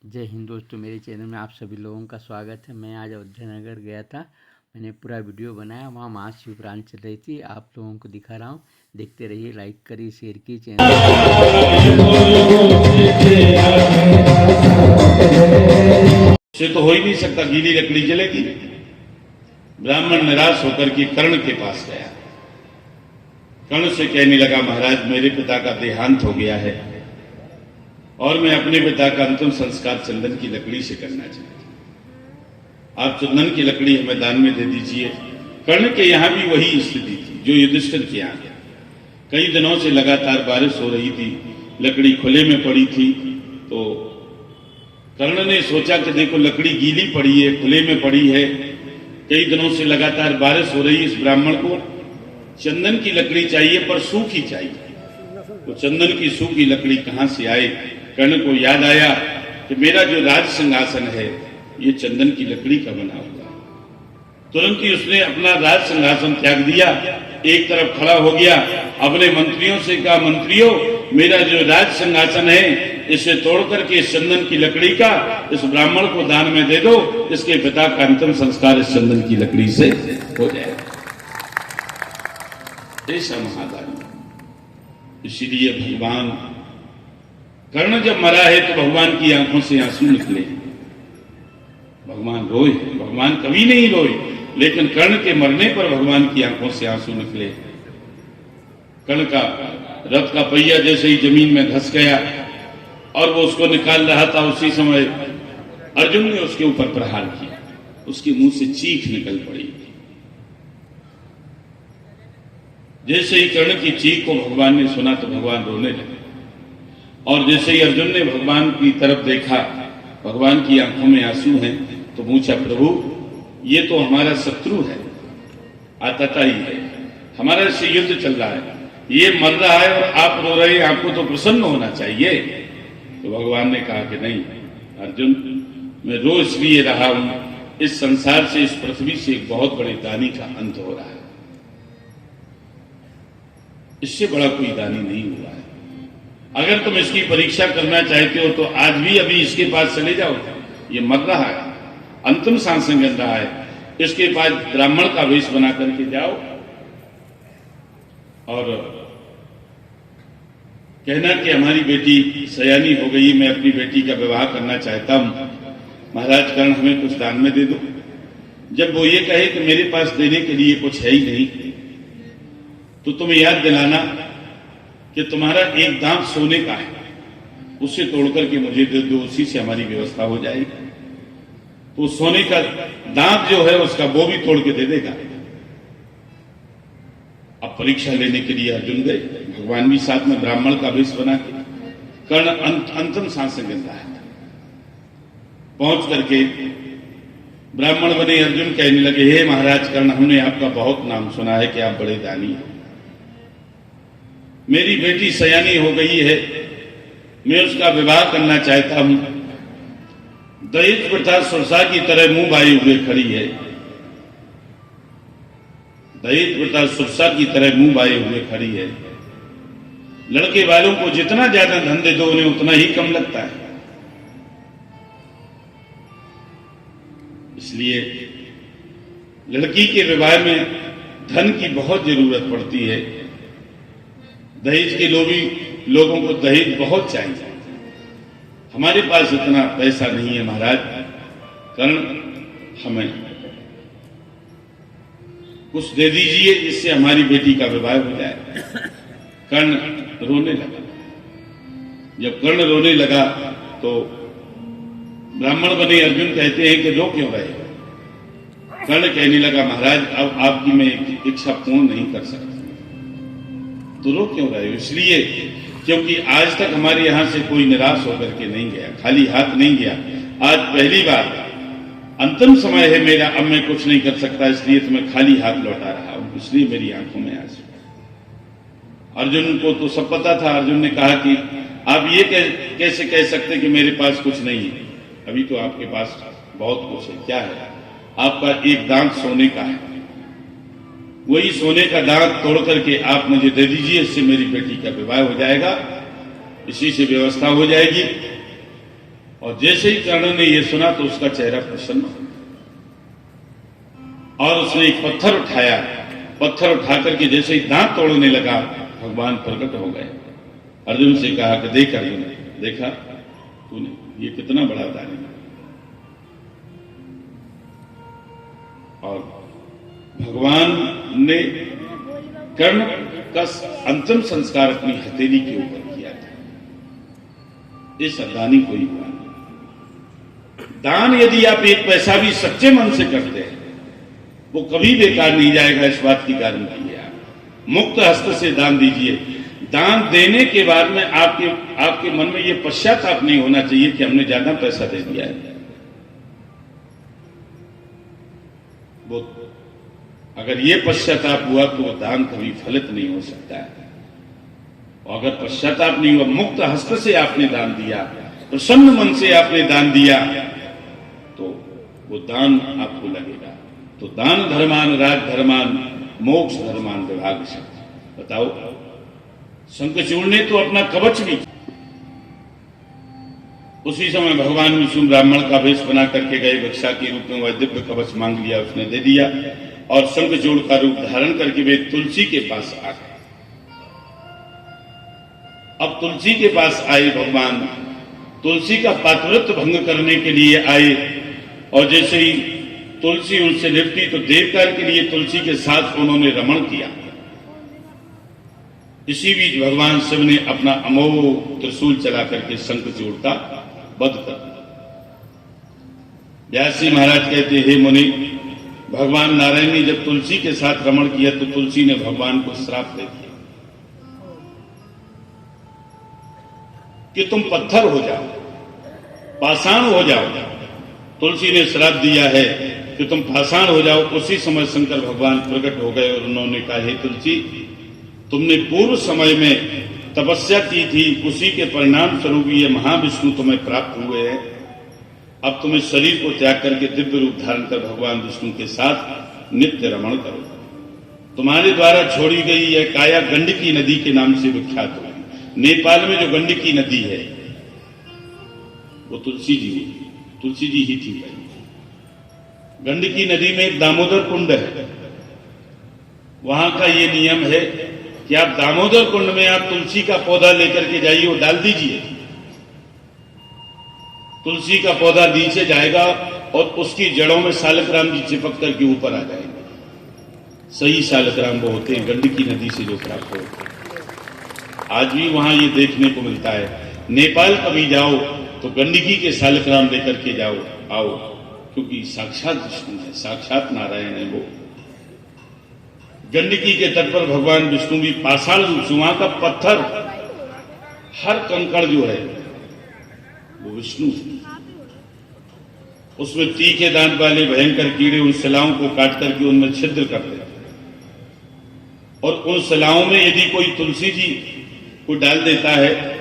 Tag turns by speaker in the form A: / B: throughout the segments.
A: जय हिंद दोस्तों, मेरे चैनल में आप सभी लोगों का स्वागत है। मैं आज अयोध्या नगर गया था। मैंने पूरा वीडियो बनाया। वहाँ महाशिवरात्रि चल रही थी। आप लोगों को दिखा रहा हूँ, देखते रहिए। लाइक करिए, शेयर कीजिए चैनल।
B: से तो हो ही नहीं सकता, गीली लकड़ी जलेगी। ब्राह्मण निराश होकर के कर्ण के पास गया। कर्ण से कहने लगा, महाराज मेरे पिता का देहांत हो गया है और मैं अपने पिता का अंतिम संस्कार चंदन की लकड़ी से करना चाहता हूं। आप चंदन की लकड़ी हमें दान में दे दीजिए। कर्ण के यहां भी वही स्थिति थी जो युधिष्ठिर के यहां। कई दिनों से लगातार बारिश हो रही थी, लकड़ी खुले में पड़ी थी। तो कर्ण ने सोचा कि देखो लकड़ी गीली पड़ी है, खुले में पड़ी है, कई दिनों से लगातार बारिश हो रही है, इस ब्राह्मण को चंदन की लकड़ी चाहिए पर सूखी चाहिए। तो चंदन की सूखी लकड़ी कहां से आए? कर्ण को याद आया कि मेरा जो राज सिंहासन है ये चंदन की लकड़ी का बना हुआ है। तुरंत ही उसने अपना राज सिंहासन त्याग दिया, एक तरफ खड़ा हो गया, अपने मंत्रियों से कहा, मंत्रियों मेरा जो राज सिंहासन है इसे तोड़ करके इस चंदन की लकड़ी का इस ब्राह्मण को दान में दे दो, इसके पिता का अंतिम संस्कार इस चंदन की लकड़ी से हो जाएगा। ऐसा महादानी। इसीलिए भगवान कर्ण जब मरा है तो भगवान की आंखों से आंसू निकले। भगवान रोए, भगवान कभी नहीं रोए, लेकिन कर्ण के मरने पर भगवान की आंखों से आंसू निकले। कर्ण का रथ का पहिया जैसे ही जमीन में धंस गया और वो उसको निकाल रहा था, उसी समय अर्जुन ने उसके ऊपर प्रहार किया। उसके मुंह से चीख निकल पड़ी। जैसे ही कर्ण की चीख को भगवान ने सुना तो भगवान रोने लगे। और जैसे ही अर्जुन ने भगवान की तरफ देखा, भगवान की आंखों में आंसू हैं, तो पूछा, प्रभु ये तो हमारा शत्रु है, आतताई है, हमारा इससे युद्ध चल रहा है, ये मर रहा है और आप रो रहे हैं, आपको तो प्रसन्न होना चाहिए। तो भगवान ने कहा कि नहीं अर्जुन, मैं रो इसलिए रहा हूं, इस संसार से, इस पृथ्वी से एक बहुत बड़े दानी का अंत हो रहा है। इससे बड़ा कोई दानी नहीं हुआ है। अगर तुम इसकी परीक्षा करना चाहते हो तो आज भी अभी इसके पास चले जाओ। ये मर रहा है, अंतिम सांसें गिन रहा है, इसके पास ब्राह्मण का वेश बना करके जाओ और कहना कि हमारी बेटी सयानी हो गई, मैं अपनी बेटी का विवाह करना चाहता हूं, महाराज कर्ण हमें कुछ दान में दे दो। जब वो ये कहे कि मेरे पास देने के लिए कुछ है ही नहीं, तो तुम्हें याद दिलाना कि तुम्हारा एक दांत सोने का है, उसे तोड़कर के मुझे दे दो, उसी से हमारी व्यवस्था हो जाएगी। तो सोने का दांत जो है उसका वो भी तोड़ के दे देगा। अब परीक्षा लेने के लिए अर्जुन गए, भगवान भी साथ में ब्राह्मण का वेश बना के। कर्ण अंतिम सांसें गिन रहा है। पहुंच करके ब्राह्मण बने अर्जुन कहने लगे, हे महाराज कर्ण, हमने आपका बहुत नाम सुना है कि आप बड़े दानी हैं। मेरी बेटी सयानी हो गई है, मैं उसका विवाह करना चाहता हूं। दहेज प्रथा सुरसा की तरह मुंह बाए हुए खड़ी है। दहेज प्रथा सुरसा की तरह मुंह बाए हुए खड़ी है। लड़के वालों को जितना ज्यादा धन दे दो उन्हें उतना ही कम लगता है। इसलिए लड़की के विवाह में धन की बहुत जरूरत पड़ती है। दहेज के लोगों को दहेज बहुत चाहिए। हमारे पास इतना पैसा नहीं है महाराज, कर्ण हमें कुछ दे दीजिए जिससे हमारी बेटी का विवाह हो जाए। कर्ण रोने लगा। जब कर्ण रोने लगा तो ब्राह्मण बने अर्जुन कहते हैं कि रो क्यों रहे? कर्ण कहने लगा, महाराज अब आपकी मैं इच्छा पूर्ण नहीं कर सकता। तो रो क्यों रहे हो? इसलिए क्योंकि आज तक हमारे यहां से कोई निराश होकर के नहीं गया, खाली हाथ नहीं गया। आज पहली बार अंतिम समय है मेरा, अब मैं कुछ नहीं कर सकता, इसलिए तुम्हें खाली हाथ लौटा रहा हूं, इसलिए मेरी आंखों में आंसू। अर्जुन को तो सब पता था। अर्जुन ने कहा कि आप ये कैसे कह सकते कि मेरे पास कुछ नहीं है? अभी तो आपके पास बहुत कुछ है। क्या है? आपका एक दांत सोने का है, वही सोने का दांत तोड़ करके आप मुझे दे दीजिए, इससे मेरी बेटी का विवाह हो जाएगा, इसी से व्यवस्था हो जाएगी। और जैसे ही कर्ण ने यह सुना तो उसका चेहरा प्रसन्न हो गया और उसने एक पत्थर उठाया। पत्थर उठा करके जैसे ही दांत तोड़ने लगा, भगवान प्रकट हो गए। अर्जुन से कहा कि देख अर्जुन, देखा तूने ये कितना बड़ा दानी। और भगवान ने कर्ण का अंतिम संस्कार अपनी हथेली के ऊपर किया था। इस अदानी को ही हुआ। दान यदि आप एक पैसा भी सच्चे मन से करते हैं, वो कभी बेकार नहीं जाएगा, इस बात की गारंटी है। आप मुक्त हस्त से दान दीजिए। दान देने के बाद में आपके मन में ये पश्चाताप नहीं होना चाहिए कि हमने ज्यादा पैसा दे दिया है। वो अगर ये पश्चाताप हुआ तो वो दान कभी फलित नहीं हो सकता है। और अगर पश्चाताप नहीं हुआ, मुक्त हस्त से आपने दान दिया, प्रसन्न मन से आपने दान दिया, तो वो दान आपको लगेगा। तो दान धर्मान राज धर्मान मोक्ष धर्मान विभाग से। बताओ, शंखचूड़ ने तो अपना कवच भी। उसी समय भगवान विष्णु ब्राह्मण का वेश बना करके गए, भिक्षा के रूप में वह दिव्य कवच मांग लिया, उसने दे दिया और शंखचूड़ का रूप धारण करके वे तुलसी के पास आ गए। अब तुलसी के पास आए भगवान, तुलसी का पातिव्रत्य भंग करने के लिए आए। और जैसे ही तुलसी उनसे लिपटी तो देवकार के लिए तुलसी के साथ उन्होंने रमण किया। इसी बीच भगवान शिव ने अपना अमोघ त्रिशूल चला करके शंखचूड़ का वध कर दिया। व्यास जी महाराज कहते, हे मुनि, भगवान नारायण ने जब तुलसी के साथ रमण किया तो तुलसी ने भगवान को श्राप दे दिया कि तुम पत्थर हो जाओ, पाषाण हो जाओ। तुलसी ने श्राप दिया है कि तुम पाषाण हो जाओ। उसी समय शंकर भगवान प्रकट हो गए और उन्होंने कहा, हे तुलसी, तुमने पूर्व समय में तपस्या की थी, उसी के परिणाम स्वरूप ये महाविष्णु तुम्हें प्राप्त हुए हैं। अब तुम्हें शरीर को त्याग करके दिव्य रूप धारण कर भगवान विष्णु के साथ नित्य रमण करो। तुम्हारे द्वारा छोड़ी गई यह काया गंडकी नदी के नाम से विख्यात होगी। नेपाल में जो गंडकी नदी है वो तुलसी जी ही थी। गंडकी नदी में एक दामोदर कुंड है। वहां का ये नियम है कि आप दामोदर कुंड में आप तुलसी का पौधा लेकर के जाइए, वो डाल दीजिए। तुलसी का पौधा नीचे जाएगा और उसकी जड़ों में सालग्राम जी चिपक करके ऊपर आ जाएंगे। सही सालग्राम वो होते हैं गंडकी नदी से जो प्राप्त होते हैं। आज भी वहां ये देखने को मिलता है। नेपाल कभी जाओ तो गंडकी के सालग्राम लेकर के जाओ, आओ, क्योंकि साक्षात विष्णु है, साक्षात नारायण है वो। गंडकी के तट पर भगवान विष्णु भी पाषाण रूप से, वहां का पत्थर, हर कंकड़ जो है वो विष्णु है। उसमें तीखे दांत वाले भयंकर कीड़े उन शिलाओं को काट करके उनमें छिद्र कर देते और उन शिलाओं में यदि कोई तुलसी जी को डाल देता है,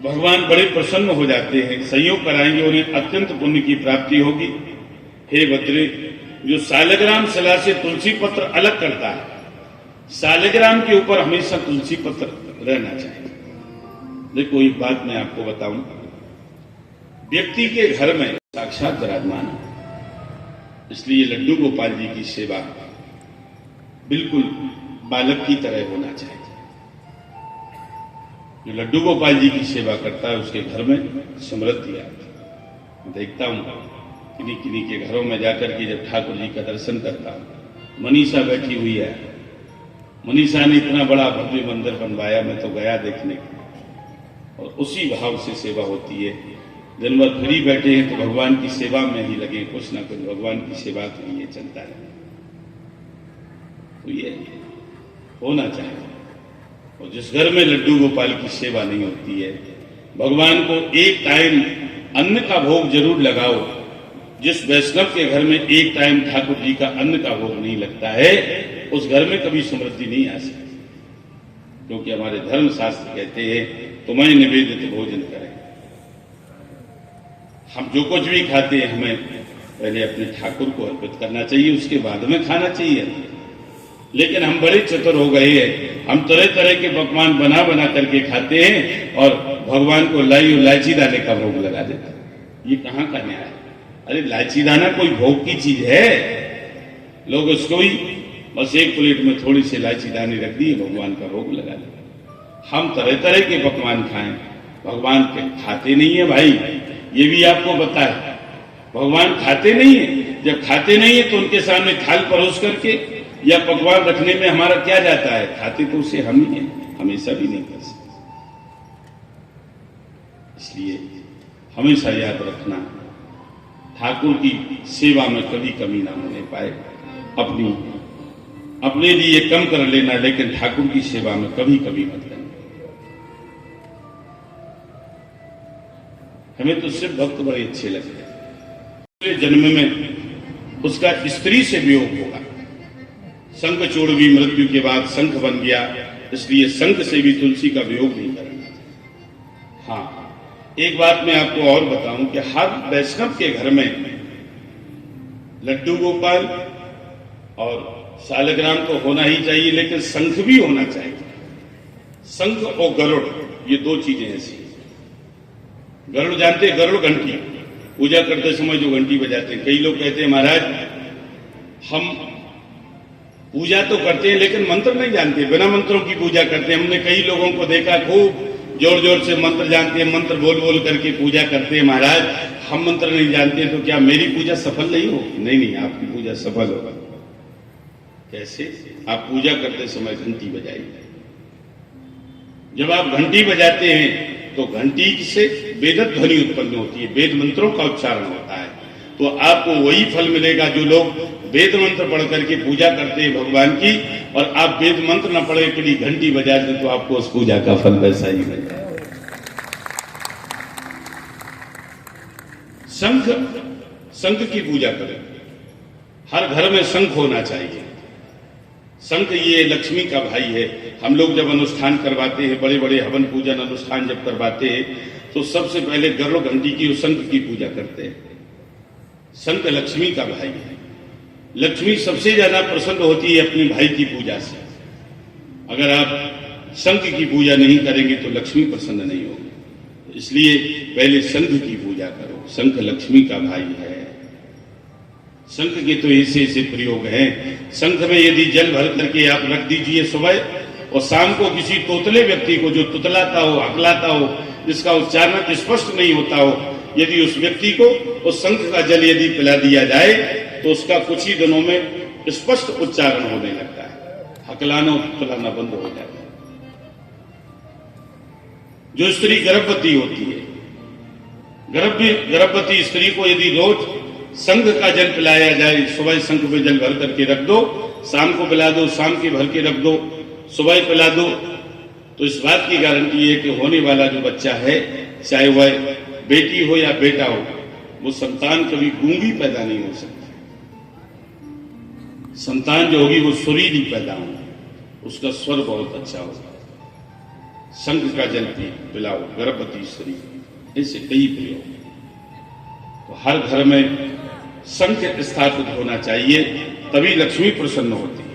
B: भगवान बड़े प्रसन्न हो जाते हैं, संयोग कराएंगे, उन्हें अत्यंत पुण्य की प्राप्ति होगी। हे भद्रे, जो सालग्राम शिला से तुलसी पत्र अलग करता है, सालग्राम के ऊपर हमेशा तुलसी पत्र रहना चाहिए। देखो, एक बात मैं आपको बताऊं, व्यक्ति के घर में साक्षात विराजमान है, इसलिए लड्डू गोपाल जी की सेवा बिल्कुल बालक की तरह होना चाहिए। जो लड्डू गोपाल जी की सेवा करता है उसके घर में समृद्धि आती है। मैं देखता हूं किन्हीं किन्हीं के घरों में जाकर के जब ठाकुर जी का दर्शन करता हूं, मनीषा बैठी हुई है। मनीषा ने इतना बड़ा भव्य मंदिर बनवाया, मैं तो गया देखने के, और उसी भाव से सेवा होती है। दिन भर फ्री बैठे हैं तो भगवान की सेवा में ही लगे, कुछ ना कुछ भगवान की सेवा के लिए चलता है। तो ये होना चाहिए। और जिस घर में लड्डू गोपाल की सेवा नहीं होती है, भगवान को एक टाइम अन्न का भोग जरूर लगाओ। जिस वैष्णव के घर में एक टाइम ठाकुर जी का अन्न का भोग नहीं लगता है, उस घर में कभी समृद्धि नहीं आ सकती। क्योंकि हमारे धर्म शास्त्र कहते हैं तुम्हें निवेदित भोजन करें। हम जो कुछ भी खाते हैं हमें पहले अपने ठाकुर को अर्पित करना चाहिए, उसके बाद में खाना चाहिए। लेकिन हम बड़े चतुर हो गए हैं, हम तरह तरह के पकवान बना बना करके खाते हैं और भगवान को लाई और इलायची दाने का भोग लगा देता। ये कहां का न्याय है? अरे इलायची दाना कोई भोग की चीज है? लोग उसको ही बस एक प्लेट में थोड़ी सी इलायची दाने रख दिए, भगवान का भोग लगा दिया। हम तरह तरह के पकवान खाएं, भगवान के खाते नहीं है भाई, ये भी आपको पता है। भगवान खाते नहीं है। जब खाते नहीं है तो उनके सामने थाल परोस करके या पकवान रखने में हमारा क्या जाता है? खाते तो उसे हम ही हैं, हमेशा भी नहीं कर सकते। इसलिए हमेशा याद रखना, ठाकुर की सेवा में कभी कमी ना होने पाए। अपने लिए कम कर लेना, लेकिन ठाकुर की सेवा में कभी कभी मत करना। हमें तो सिर्फ भक्त बड़े अच्छे लगते हैं। अगले जन्म में उसका स्त्री से वियोग होगा। शंख चूड़ भी मृत्यु के बाद शंख बन गया, इसलिए शंख से भी तुलसी का वियोग नहीं करना। हाँ, एक बात मैं आपको और बताऊं कि हर वैष्णव के घर में लड्डू गोपाल और शालग्राम तो होना ही चाहिए, लेकिन शंख भी होना चाहिए। शंख और गरुड़, ये दो चीजें ऐसी हैं। गरुड़ जानते हैं? गरुड़ घंटी, पूजा करते समय जो घंटी बजाते हैं। कई लोग कहते हैं महाराज हम पूजा तो करते हैं लेकिन मंत्र नहीं जानते, बिना मंत्रों की पूजा करते हैं। हमने कई लोगों को देखा खूब जोर जोर से मंत्र जानते हैं, मंत्र बोल बोल करके पूजा करते हैं। महाराज हम मंत्र नहीं जानते तो क्या मेरी पूजा सफल नहीं होगी? नहीं नहीं, आपकी पूजा सफल होगा। कैसे? आप पूजा करते समय घंटी बजाइए। जब आप घंटी बजाते हैं तो घंटी से वेद ध्वनि उत्पन्न होती है, वेद मंत्रों का उच्चारण होता है। तो आपको वही फल मिलेगा जो लोग वेद मंत्र पढ़ करके पूजा करते हैं भगवान की, और आप वेद मंत्र न पढ़े के लिए घंटी बजा दें तो आपको उस पूजा का फल वैसा ही मिलेगा। शंख की पूजा करें। हर घर में शंख होना चाहिए। शंख ये लक्ष्मी का भाई है। हम लोग जब अनुष्ठान करवाते हैं, बड़े बड़े हवन पूजन अनुष्ठान जब करवाते हैं, तो सबसे पहले गरुड़ घंटी की और शंख की पूजा करते हैं। शंख लक्ष्मी का भाई है। लक्ष्मी सबसे ज्यादा प्रसन्न होती है अपने भाई की पूजा से। अगर आप शंख की पूजा नहीं करेंगे तो लक्ष्मी प्रसन्न नहीं होगी। इसलिए पहले शंख की पूजा करो। शंख लक्ष्मी का भाई है। शंख के तो ऐसे ऐसे प्रयोग हैं। शंख में यदि जल भर करके आप रख दीजिए सुबह, और शाम को किसी तोतले व्यक्ति को जो तुतलाता हो, हकलाता हो, जिसका उच्चारण स्पष्ट नहीं होता हो, यदि उस व्यक्ति को उस शंख का जल यदि पिला दिया जाए तो उसका कुछ ही दिनों में स्पष्ट उच्चारण होने लगता है, हकलाना और तुतलाना बंद हो जाता है। जो स्त्री गर्भवती होती है, गर्भवती स्त्री को यदि रोज शंख का जल पिलाया जाए, सुबह शंख में जल भर करके रख दो, शाम को पिला दो, शाम के भर के रख दो, सुबह पिला दो, तो इस बात की गारंटी है कि होने वाला जो बच्चा है, चाहे वह बेटी हो या बेटा हो, वो संतान कभी गूंगी पैदा नहीं हो सकती। संतान जो होगी वो सुरीली पैदा होगी, उसका स्वर बहुत अच्छा होगा। शंख का जल पिलाओ गर्भवती स्त्री, ऐसे कई प्रयोग। तो हर घर में शंख स्थापित होना चाहिए, तभी लक्ष्मी प्रसन्न होती है।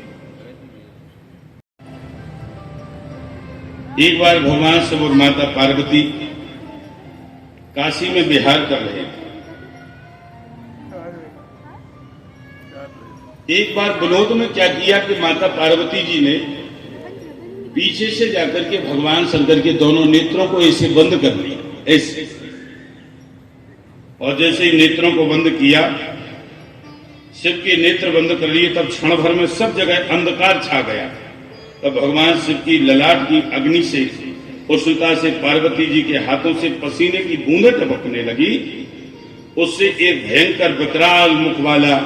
B: एक बार भगवान शिव और माता पार्वती काशी में विहार कर रहे थे। एक बार विनोद में क्या किया कि माता पार्वती जी ने पीछे से जाकर के भगवान शंकर के दोनों नेत्रों को ऐसे बंद कर लिया, ऐसे। और जैसे ही नेत्रों को बंद किया, शिव के नेत्र बंद कर लिए, तब क्षण भर में सब जगह अंधकार छा गया। तब भगवान शिव की ललाट की अग्नि से, उष्णता से पार्वती जी के हाथों से पसीने की बूंदें टपकने लगी। उससे एक भयंकर विकराल मुख वाला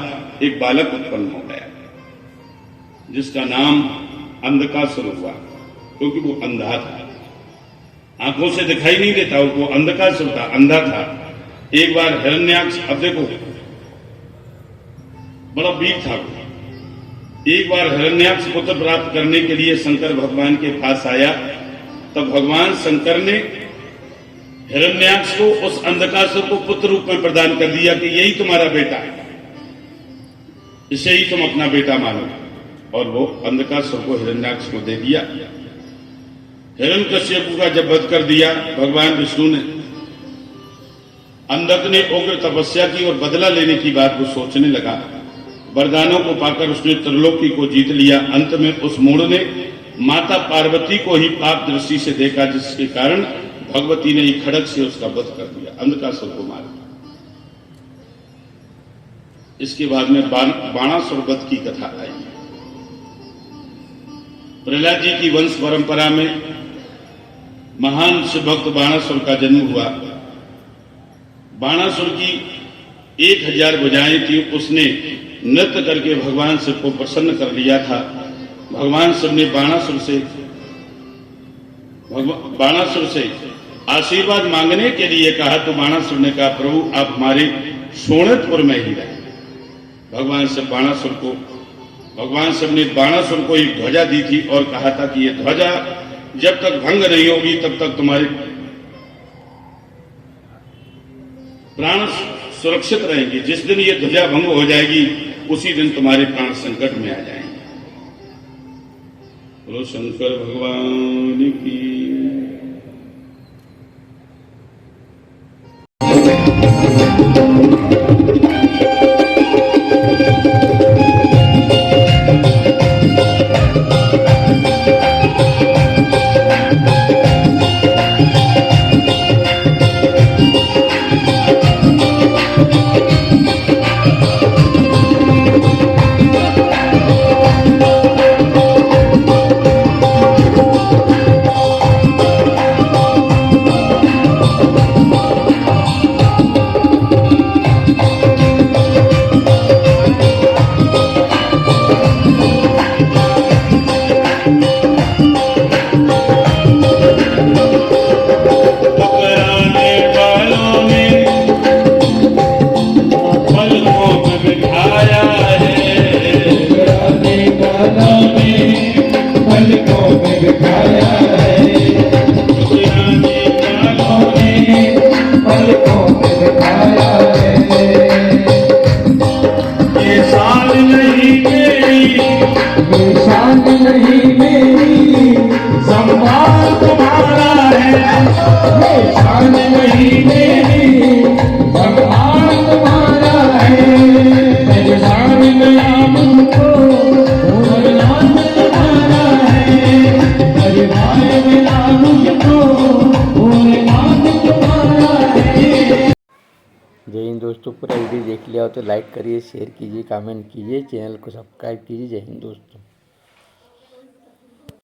B: एक बालक उत्पन्न हो गया, जिसका नाम अंधकासुर हुआ, क्योंकि वो अंधा था, आंखों से दिखाई नहीं देता, वो अंधकासुर था, अंधा था। एक बार हिरण्याक्ष, अब देखो बड़ा वीर था वो। एक बार हिरण्याक्ष पुत्र प्राप्त करने के लिए शंकर भगवान के पास आया, तब भगवान शंकर ने हिरण्याक्ष को, उस अंधकासुर को पुत्र रूप में प्रदान कर दिया कि यही तुम्हारा बेटा है, इसे ही तुम अपना बेटा मानो। और वो अंधकासुर को हिरण्याक्ष को दे दिया। हिरण्यकश्यप का जब वध कर दिया भगवान विष्णु ने, अंधक ने उग्र तपस्या की और बदला लेने की बात को सोचने लगा। वरदानों को पाकर उसने त्रिलोकी को जीत लिया। अंत में उस मूढ़ ने माता पार्वती को ही पाप दृष्टि से देखा, जिसके कारण भगवती ने एक खड़ग से उसका वध कर दिया, अंधकासुर को मार दिया। इसके बाद में बाणासुर वध की कथा आई। प्रहलाद जी की वंश परंपरा में महान शिव भक्त बाणासुर का जन्म हुआ। बाणासुर की 1000 भुजाएं थी। उसने नृत्य करके भगवान शिव को प्रसन्न कर लिया था। भगवान शिव ने बाणासुर से आशीर्वाद मांगने के लिए कहा, तो बाणासुर ने कहा, प्रभु आप हमारे सोनतपुर में ही रहे। भगवान शिव ने बाणासुर को एक ध्वजा दी थी और कहा था कि यह ध्वजा जब तक भंग नहीं होगी तब तक तुम्हारे प्राण सुरक्षित रहेंगे। जिस दिन ये ध्वजा भंग हो जाएगी उसी दिन तुम्हारे प्राण संकट में आ जाएंगे। बोलो शंकर भगवान की।
A: जय हिंद दोस्तों। पूरा वीडियो देख लिया हो तो लाइक करिए, शेयर कीजिए, कमेंट कीजिए, चैनल को सब्सक्राइब कीजिए। जय हिंद दोस्तों।